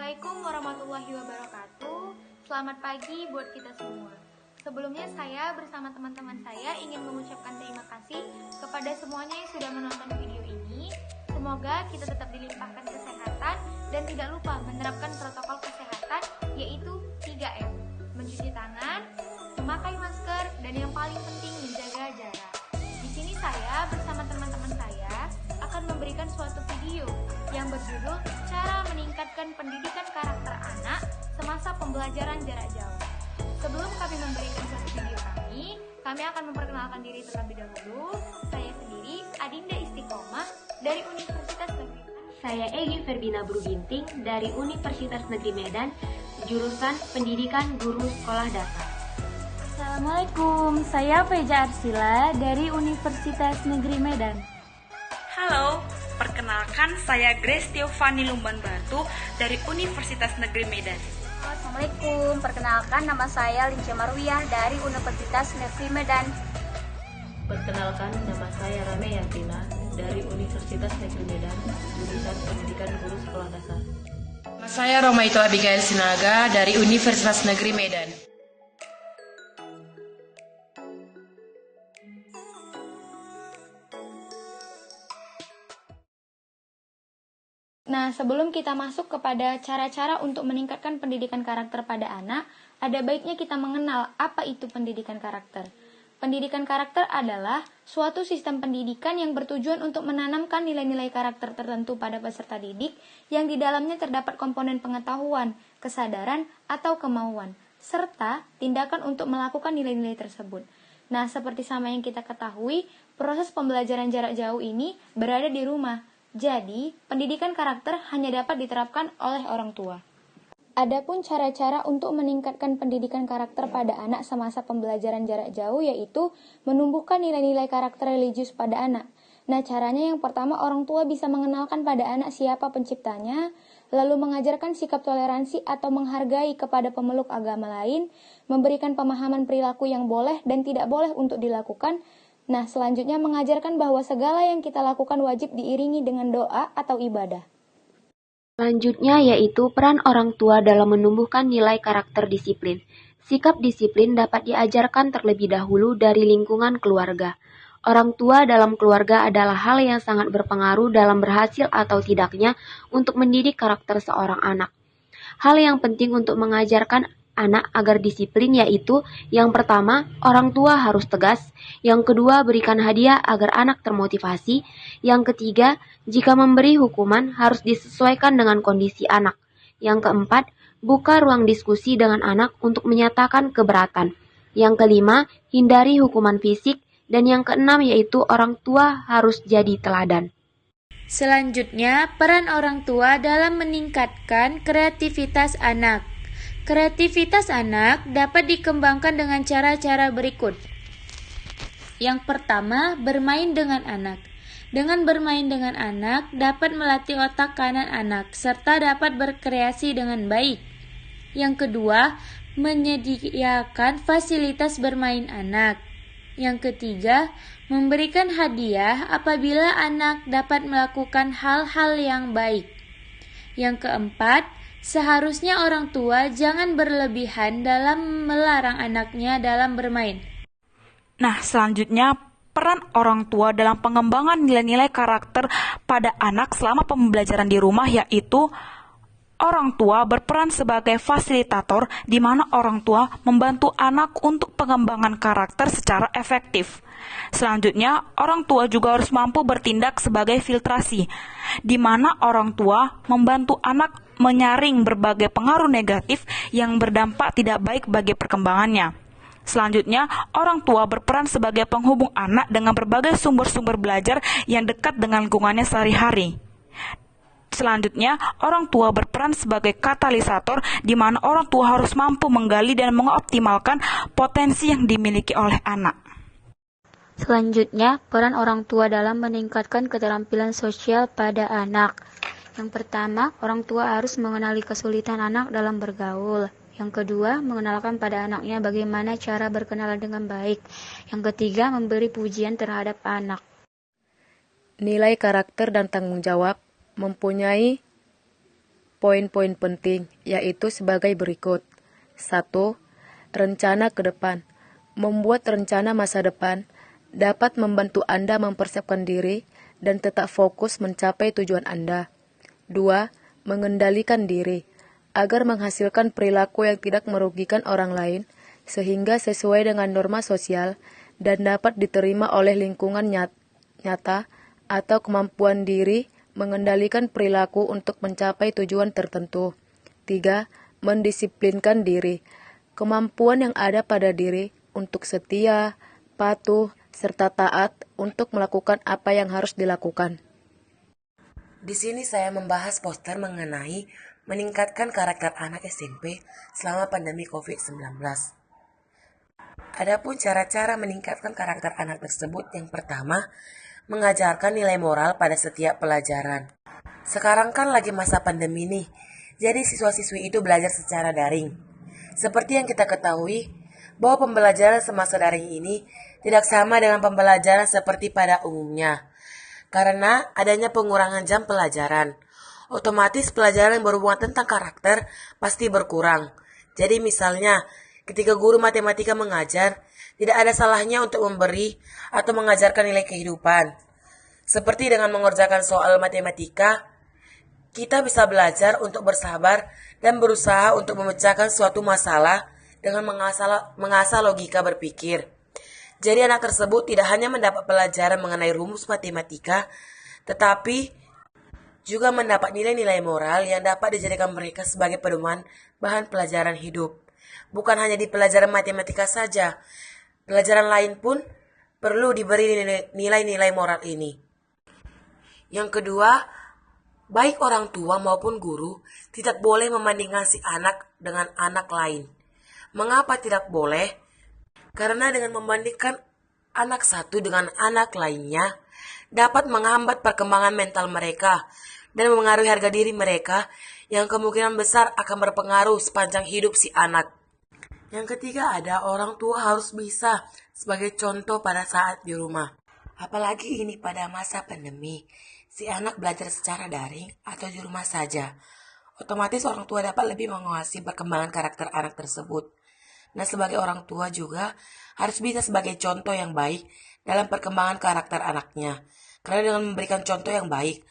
Assalamualaikum warahmatullahi wabarakatuh. Selamat pagi buat kita semua. Sebelumnya saya bersama teman-teman saya ingin mengucapkan terima kasih kepada semuanya yang sudah menonton video ini. Semoga kita tetap dilimpahkan kesehatan dan tidak lupa menerapkan protokol kesehatan, yaitu 3M: mencuci tangan, memakai masker, dan yang paling penting menjaga jarak. Di sini saya bersama teman-teman saya akan memberikan suatu video yang berjudul Cara Meningkatkan Pendidikan Karakter Anak Semasa Pembelajaran Jarak Jauh. Sebelum kami memberikan suatu video kami akan memperkenalkan diri terlebih dahulu. Saya sendiri Adinda Istiqomah dari Universitas Negeri. Saya Egi Ferbina Bruginting dari Universitas Negeri Medan, jurusan Pendidikan Guru Sekolah Dasar. Assalamualaikum, saya Feja Arsila dari Universitas Negeri Medan. Halo, perkenalkan saya Grace Tiofani Lumban Batu dari Universitas Negeri Medan. Assalamualaikum, perkenalkan nama saya Lince Marwiyah dari Universitas Negeri Medan. Perkenalkan, nama saya Rame Yantina dari Universitas Negeri Medan, jurusan Pendidikan Guru Sekolah Dasar. Nama saya Romaito Abigail Sinaga dari Universitas Negeri Medan. Nah, sebelum kita masuk kepada cara-cara untuk meningkatkan pendidikan karakter pada anak, ada baiknya kita mengenal apa itu pendidikan karakter. Pendidikan karakter adalah suatu sistem pendidikan yang bertujuan untuk menanamkan nilai-nilai karakter tertentu pada peserta didik yang di dalamnya terdapat komponen pengetahuan, kesadaran, atau kemauan, serta tindakan untuk melakukan nilai-nilai tersebut. Nah, seperti sama yang kita ketahui, proses pembelajaran jarak jauh ini berada di rumah. Jadi, pendidikan karakter hanya dapat diterapkan oleh orang tua. Adapun cara-cara untuk meningkatkan pendidikan karakter pada anak semasa pembelajaran jarak jauh yaitu menumbuhkan nilai-nilai karakter religius pada anak. Nah, caranya yang pertama orang tua bisa mengenalkan pada anak siapa penciptanya, lalu mengajarkan sikap toleransi atau menghargai kepada pemeluk agama lain, memberikan pemahaman perilaku yang boleh dan tidak boleh untuk dilakukan. Nah, selanjutnya mengajarkan bahwa segala yang kita lakukan wajib diiringi dengan doa atau ibadah. Selanjutnya yaitu peran orang tua dalam menumbuhkan nilai karakter disiplin. Sikap disiplin dapat diajarkan terlebih dahulu dari lingkungan keluarga. Orang tua dalam keluarga adalah hal yang sangat berpengaruh dalam berhasil atau tidaknya untuk mendidik karakter seorang anak. Hal yang penting untuk mengajarkan anak agar disiplin yaitu yang pertama, orang tua harus tegas, yang kedua, berikan hadiah agar anak termotivasi, yang ketiga, jika memberi hukuman harus disesuaikan dengan kondisi anak, yang keempat, buka ruang diskusi dengan anak untuk menyatakan keberatan, yang kelima, hindari hukuman fisik, dan yang keenam yaitu orang tua harus jadi teladan. Selanjutnya, peran orang tua dalam meningkatkan kreativitas anak. Kreativitas anak dapat dikembangkan dengan cara-cara berikut. Yang pertama, bermain dengan anak. Dengan bermain dengan anak dapat melatih otak kanan anak serta dapat berkreasi dengan baik. Yang kedua, menyediakan fasilitas bermain anak. Yang ketiga, memberikan hadiah apabila anak dapat melakukan hal-hal yang baik. Yang keempat, seharusnya orang tua jangan berlebihan dalam melarang anaknya dalam bermain. Nah, selanjutnya peran orang tua dalam pengembangan nilai-nilai karakter pada anak selama pembelajaran di rumah yaitu orang tua berperan sebagai fasilitator di mana orang tua membantu anak untuk pengembangan karakter secara efektif. Selanjutnya, orang tua juga harus mampu bertindak sebagai filtrasi, di mana orang tua membantu anak menyaring berbagai pengaruh negatif yang berdampak tidak baik bagi perkembangannya. Selanjutnya, orang tua berperan sebagai penghubung anak dengan berbagai sumber-sumber belajar yang dekat dengan lingkungannya sehari-hari. Selanjutnya, orang tua berperan sebagai katalisator di mana orang tua harus mampu menggali dan mengoptimalkan potensi yang dimiliki oleh anak. Selanjutnya, peran orang tua dalam meningkatkan keterampilan sosial pada anak. Yang pertama, orang tua harus mengenali kesulitan anak dalam bergaul. Yang kedua, mengenalkan pada anaknya bagaimana cara berkenalan dengan baik. Yang ketiga, memberi pujian terhadap anak. Nilai karakter dan tanggung jawab mempunyai poin-poin penting, yaitu sebagai berikut. 1. Rencana ke depan. Membuat rencana masa depan dapat membantu Anda mempersiapkan diri dan tetap fokus mencapai tujuan Anda. 2. Mengendalikan diri agar menghasilkan perilaku yang tidak merugikan orang lain sehingga sesuai dengan norma sosial dan dapat diterima oleh lingkungan nyata atau kemampuan diri mengendalikan perilaku untuk mencapai tujuan tertentu. 3. Mendisiplinkan diri. Kemampuan yang ada pada diri untuk setia, patuh, serta taat untuk melakukan apa yang harus dilakukan. Di sini saya membahas poster mengenai meningkatkan karakter anak SMP selama pandemi COVID-19. Adapun cara-cara meningkatkan karakter anak tersebut, yang pertama, mengajarkan nilai moral pada setiap pelajaran. Sekarang kan lagi masa pandemi nih, jadi siswa-siswi itu belajar secara daring. Seperti yang kita ketahui, bahwa pembelajaran semasa daring ini tidak sama dengan pembelajaran seperti pada umumnya. Karena adanya pengurangan jam pelajaran, otomatis pelajaran yang berhubungan tentang karakter pasti berkurang. Jadi misalnya, ketika guru matematika mengajar, tidak ada salahnya untuk memberi atau mengajarkan nilai kehidupan. Seperti dengan mengerjakan soal matematika, kita bisa belajar untuk bersabar dan berusaha untuk memecahkan suatu masalah dengan mengasah logika berpikir. Jadi anak tersebut tidak hanya mendapat pelajaran mengenai rumus matematika, tetapi juga mendapat nilai-nilai moral yang dapat dijadikan mereka sebagai pedoman bahan pelajaran hidup. Bukan hanya di pelajaran matematika saja, pelajaran lain pun perlu diberi nilai-nilai moral ini. Yang kedua, baik orang tua maupun guru tidak boleh membandingkan si anak dengan anak lain. Mengapa tidak boleh? Karena dengan membandingkan anak satu dengan anak lainnya dapat menghambat perkembangan mental mereka dan mempengaruhi harga diri mereka yang kemungkinan besar akan berpengaruh sepanjang hidup si anak. Yang ketiga, ada orang tua harus bisa sebagai contoh pada saat di rumah. Apalagi ini pada masa pandemi, si anak belajar secara daring atau di rumah saja. Otomatis orang tua dapat lebih mengawasi perkembangan karakter anak tersebut. Nah, sebagai orang tua juga harus bisa sebagai contoh yang baik dalam perkembangan karakter anaknya. Karena dengan memberikan contoh yang baik,